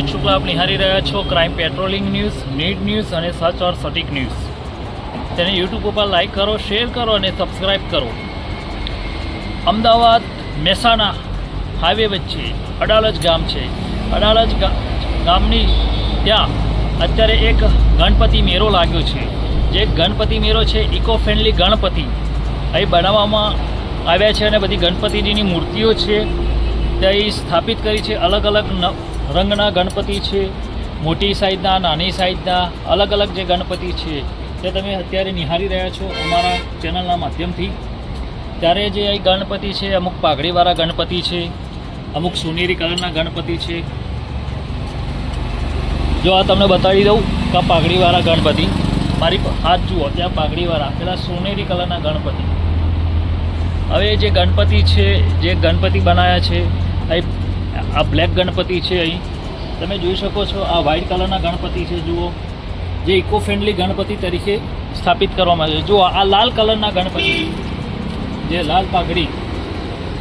અમિત શુક્લા આપ નિહાળી રહ્યા છો crime patrolling news, need news અને સચ ઓર સટીક ન્યૂઝ. તેને યુટ્યુબ ઉપર લાઇક કરો, શેર કરો અને સબસ્ક્રાઈબ કરો. અમદાવાદ મહેસાણા હાઈવે વચ્ચે અડાલજ ગામ છે. અડાલજ ગામની ત્યાં અત્યારે એક ગણપતિ મેળો લાગ્યો છે. જે ગણપતિ મેળો છે ઇકો ફ્રેન્ડલી ગણપતિ અહીં બનાવવામાં આવ્યા છે અને બધી ગણપતિજીની મૂર્તિઓ છે તે અહીં સ્થાપિત કરી છે. અલગ અલગ રંગના ગણપતિ છે, મોટી સાઈઝના, નાની સાઈઝના, અલગ અલગ જે ગણપતિ છે તે તમે અત્યારે નિહાળી રહ્યા છો અમારા ચેનલના માધ્યમથી. ત્યારે જે અહીં ગણપતિ છે અમુક પાઘડીવાળા ગણપતિ છે, અમુક સોનેરી કલરના ગણપતિ છે. જો આ તમને બતાવી દઉં કે આ પાઘડીવાળા ગણપતિ, મારી હાથ જુઓ ત્યાં પાઘડીવાળા, પેલા સોનેરી કલરના ગણપતિ. હવે જે ગણપતિ છે, જે ગણપતિ બનાવ્યા છે અહીં, આ બ્લેક ગણપતિ છે, અહીં તમે જોઈ શકો છો. આ વ્હાઇટ કલરના ગણપતિ છે જુઓ, જે ઇકો ફ્રેન્ડલી ગણપતિ તરીકે સ્થાપિત કરવામાં આવે છે. જુઓ આ લાલ કલરના ગણપતિ, જે લાલ પાઘડી,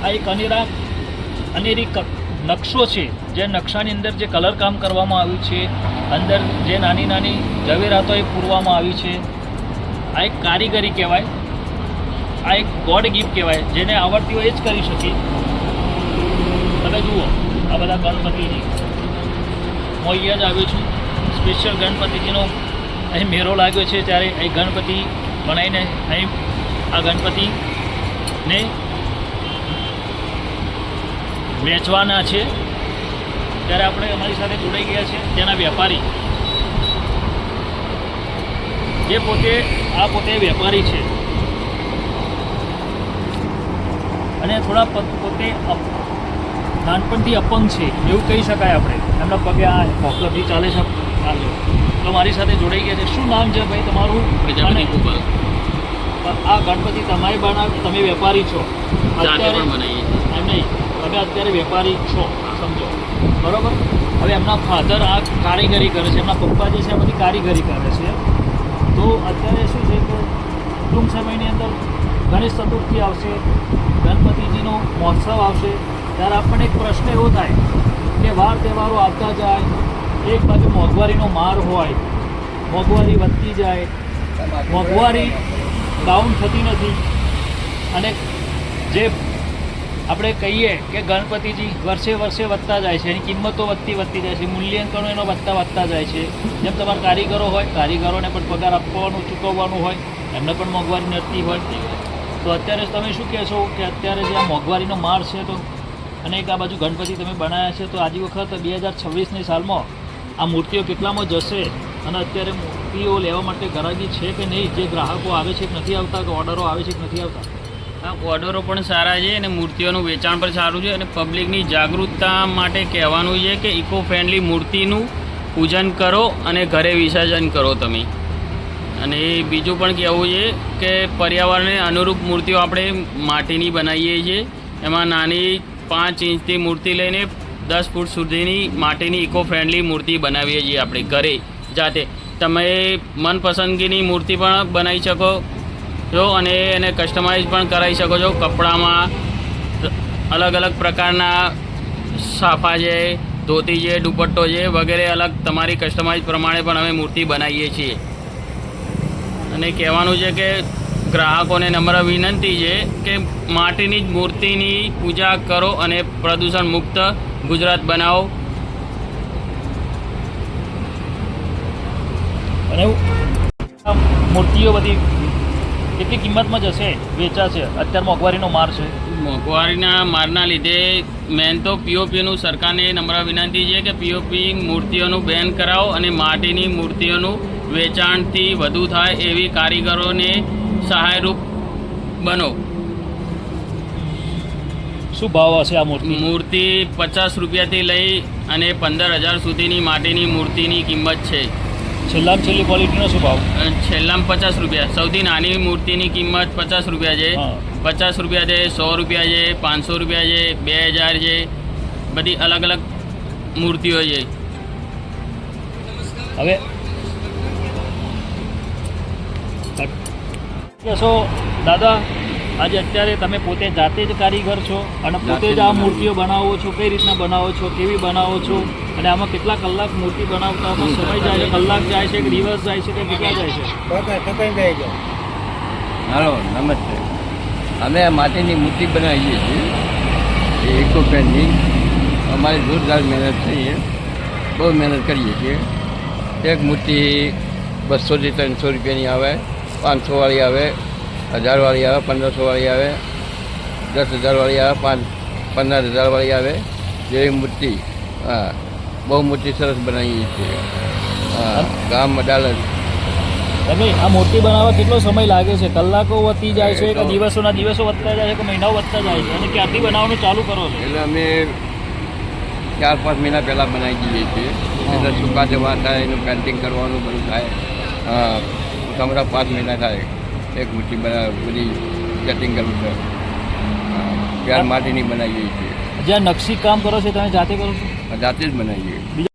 આ એક અનેરી નકશો છે. જે નકશાની અંદર જે કલર કામ કરવામાં આવ્યું છે, અંદર જે નાની નાની ઝવેરાતો એ પૂરવામાં આવી છે. આ એક કારીગરી કહેવાય, આ એક ગોડ ગિફ્ટ કહેવાય. જેને આવડતી હોય એ જ કરી શકે. તમે જુઓ આ બધા ગણપતિજી, હું અહીંયા જ આવ્યો છું. સ્પેશિયલ ગણપતિજીનો અહીં મેળો લાગ્યો છે, ત્યારે અહીં ગણપતિ બનાવીને અહીં આ ગણપતિને વેચવાના છે. ત્યારે આપણે અમારી સાથે જોડાઈ ગયા છે તેના વેપારી, જે પોતે વેપારી છે અને થોડા પોતે નાનપણથી અપંગ છે એવું કહી શકાય આપણે. એમના પગે આ ઉપલબ્ધિ ચાલે છે. તો મારી સાથે જોડાઈ ગયા છે. શું નામ છે ભાઈ તમારું? પ્રજાપતિ ગોપાલ. આ ગણપતિ તમારે બનાવી, તમે વેપારી છો અત્યારે? એમ નહીં, તમે અત્યારે વેપારી છો સમજો, બરાબર? હવે એમના ફાધર આ કારીગરી કરે છે, એમના પપ્પા જે છે આ બધી કારીગરી કરે છે. તો અત્યારે શું છે કે ટૂંક સમયની અંદર ગણેશ ચતુર્થી આવશે, ગણપતિજીનો મહોત્સવ આવશે. ત્યારે આપણને એક પ્રશ્ન એવો થાય કે વાર તહેવારો આવતા જાય, એક બાજુ મોંઘવારીનો માર હોય, મોંઘવારી વધતી જાય, મોંઘવારી ડાઉન થતી નથી. અને જે આપણે કહીએ કે ગણપતિજી વર્ષે વર્ષે વધતા જાય છે, એની કિંમતો વધતી જાય છે, મૂલ્યાંકનો એનો વધતા જાય છે. જેમ તમારા કારીગરો હોય, કારીગરોને પણ પગાર આપવાનું, ચૂકવવાનું હોય, એમને પણ મોંઘવારી નડતી હોય. તો અત્યારે તમે શું કહેશો કે અત્યારે જે આ મોંઘવારીનો માર છે, તો અને એક આ બાજુ ગણપતિ તમે બનાવ્યા છે, તો આજે વખત 2026ની સાલમાં આ મૂર્તિઓ કેટલામાં જશે? અને અત્યારે મૂર્તિઓ લેવા માટે ગરાગી છે કે નહીં? જે ગ્રાહકો આવે છે કે નથી આવતા, કે ઓર્ડરો આવે છે કે નથી આવતા? આ ઓર્ડરો પણ સારા છે અને મૂર્તિઓનું વેચાણ પણ સારું છે. અને પબ્લિકની જાગૃતતા માટે કહેવાનું છે કે ઇકો ફ્રેન્ડલી મૂર્તિનું પૂજન કરો અને ઘરે વિસર્જન કરો તમે. અને બીજું પણ કહેવું છે કે પર્યાવરણને અનુરૂપ મૂર્તિઓ આપણે માટીની બનાવીએ છીએ. એમાં નાની 5 ઇંચથી મૂર્તિ લઈને 10 ફૂટ સુધીની માટીની ઇકો ફ્રેન્ડલી મૂર્તિ બનાવીએ છીએ આપણે ઘરે જાતે. તમે મનપસંદગીની મૂર્તિ પણ બનાવી શકો છો અને એને કસ્ટમાઇઝ પણ કરાવી શકો છો. કપડામાં અલગ અલગ પ્રકારના સાફા છે, ધોતી છે, દુપટ્ટો છે વગેરે અલગ તમારી કસ્ટમાઇઝ પ્રમાણે પણ અમે મૂર્તિ બનાવીએ છીએ. અને કહેવાનું છે કે ગ્રાહકોને નમ્ર વિનંતી છે કે માટીની જ મૂર્તિની પૂજા કરો અને પ્રદૂષણ મુક્ત ગુજરાત બનાવો. અને મૂર્તિઓ બધી કેટલી કિંમતમાં જશે, વેચાશે? અત્યારે મોંઘવારીનો માર છે. મોંઘવારીના મારના લીધે મેન તો પીઓપીનું સરકારને નમ્ર વિનંતી છે કે પીઓપી મૂર્તિઓનું બેન કરાવો અને માટીની મૂર્તિઓનું વેચાણથી વધુ થાય એવી કારીગરોને સહાયરૂપ બનો. શું ભાવ હશે આ મૂર્તિ? મૂર્તિ 50 રૂપિયાથી લઈ અને 15,000 સુધીની માટીની મૂર્તિની કિંમત છે. છેલ્લામાં છેલ્લી ક્વોલિટીનો શું ભાવ? છેલ્લામાં 50 રૂપિયા. સૌથી નાની મૂર્તિની કિંમત 50 રૂપિયા છે. 50 રૂપિયા છે, 100 રૂપિયા છે, 500 રૂપિયા છે, 2000 છે. બધી અલગ અલગ મૂર્તિઓ છે. હવે કહેશો દાદા આજે અત્યારે તમે પોતે જાતે જ કારીગર છો અને પોતે જ આ મૂર્તિઓ બનાવો છો, કઈ રીતના બનાવો છો, કેવી બનાવો છો, અને આમાં કેટલા કલાક મૂર્તિ બનાવતામાં સમય જાય છે, કલાક જાય છે કે દિવસ જાય છે કે કેટલા જાય છે? હાલો નમસ્તે. અમે માટીની મૂર્તિ બનાવીએ છીએ, એ ઇકો ફ્રેન્ડલી. અમારી જોરદાર મહેનત છે, બહુ મહેનત કરીએ છીએ. એક મૂર્તિ 200 થી 300 રૂપિયાની આવે, 500 વાળી આવે, 1000 વાળી આવે, 1500 વાળી આવે, 10,000 વાળી આવે, 15,000 વાળી આવે, જેવી મૂર્તિ. હા, બહુ મૂર્તિ સરસ બનાવીએ છીએ. હા, ગામ અડાલત. તમે આ મૂર્તિ બનાવવા કેટલો સમય લાગે છે? કલાકો વધતી જાય છે કે દિવસોના દિવસો વધતા જાય છે કે મહિનાઓ વધતા જાય છે? અને ક્યારથી બનાવવાનું ચાલુ કરો છો? એટલે અમે 4-5 મહિના પહેલાં બનાવી દઈએ છીએ. એટલે સૂકા જવા થાય, એનું પેન્ટિંગ કરવાનું બધું થાય. હા, તમારા 5 મહિના થાય એક મૂર્તિ બધી સેટિંગ કરવું છે. ત્યાર માટીની બનાવીએ છીએ, જ્યાં નકશી કામ કરો છો તમે જાતે કરો છો? જાતે જ બનાવીએ.